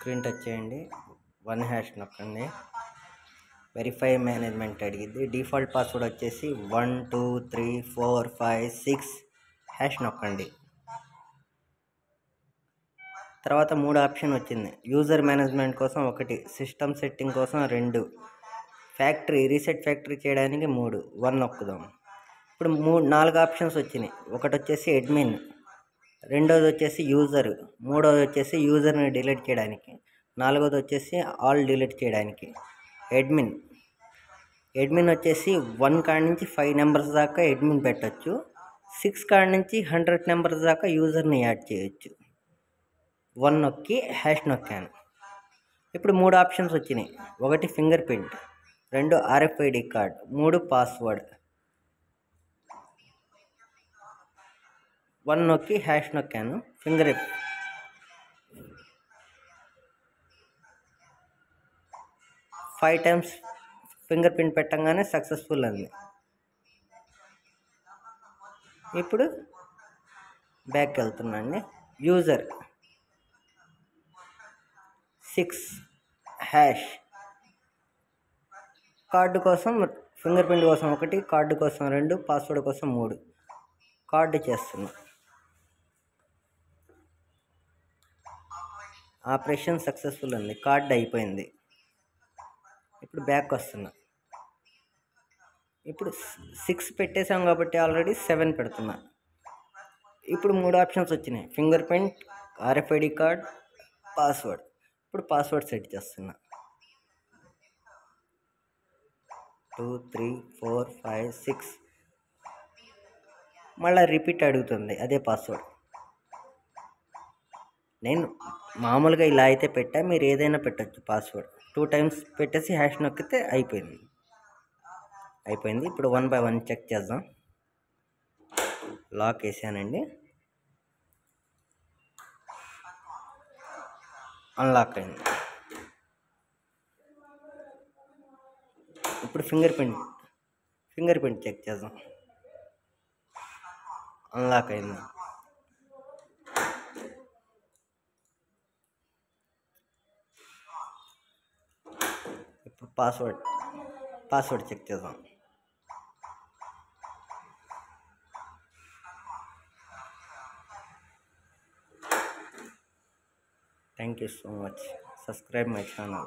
Screen touch చేయండి, 1 hash నొక్కండి. Verify management అడిగిద్ది. డిఫాల్ట్ పాస్వర్డ్ వచ్చేసి 1 2 3 4 5 6 హ్యాష్ నొక్కండి. తర్వాత 3 ఆప్షన్ వచ్చింది. యూజర్ మేనేజ్మెంట్ కోసం 1, సిస్టమ్ సెట్టింగ్ కోసం 2, రీసెట్ ఫ్యాక్టరీ చేయడానికి 3, 1 నొక్కుదాం. ఇప్పుడు 4 ఆప్షన్స్ వచ్చినాయి. ఒకటి వచ్చేసి అడ్మిన్, రెండోది వచ్చేసి యూజర్, మూడోది వచ్చేసి యూజర్ని డిలీట్ చేయడానికి, నాలుగోది వచ్చేసి ఆల్ డిలీట్ చేయడానికి. అడ్మిన్ వచ్చేసి 1 కాడ నుంచి 5 నెంబర్స్ దాకా అడ్మిన్ పెట్టచ్చు. 6 కాడ నుంచి 100 నెంబర్స్ దాకా యూజర్ని యాడ్ చేయొచ్చు. 1 నొక్కి హ్యాష్ నొక్కాను. ఇప్పుడు 3 ఆప్షన్స్ వచ్చినాయి. 1 finger print, 2 RFID card, 3 password. 1 నొక్కి హ్యాష్ నొక్కాను. 5 టైమ్స్ ఫింగర్ ప్రింట్ పెట్టంగానే సక్సెస్ఫుల్ అంది. ఇప్పుడు బ్యాక్ వెళ్తున్నాండి. యూజర్ 6 హ్యాష్, కార్డు కోసం ఫింగర్ ప్రింట్ కోసం 1, కార్డు కోసం 2, పాస్వర్డ్ కోసం 3. కార్డు చేస్తున్నా. ఆపరేషన్ సక్సెస్ఫుల్ ఉంది. కార్డు అయిపోయింది. ఇప్పుడు బ్యాక్ వస్తున్నా. ఇప్పుడు 6 పెట్టేసాం కాబట్టి ఆల్రెడీ 7 పెడుతున్నా. ఇప్పుడు 3 ఆప్షన్స్ వచ్చినాయి. Finger print, RFID card, password. ఇప్పుడు పాస్వర్డ్ సెట్ చేస్తున్నా. 2 3 4 5 6. మళ్ళీ రిపీట్ అడుగుతుంది అదే పాస్వర్డ్. నేను మామూలుగా ఇలా అయితే పెట్టా, మీరు ఏదైనా పెట్టచ్చు పాస్వర్డ్. 2 టైమ్స్ పెట్టేసి హ్యాష్ నొక్కితే అయిపోయింది. ఇప్పుడు 1 by 1 చెక్ చేద్దాం. లాక్ వేసానండి, అన్లాక్ అయింది. ఇప్పుడు ఫింగర్ ప్రింట్ చెక్ చేద్దాం. అన్లాక్ అయింది. ఇప్పుడు పాస్వర్డ్ చెక్ చేద్దాం. Thank you so much. Subscribe my channel.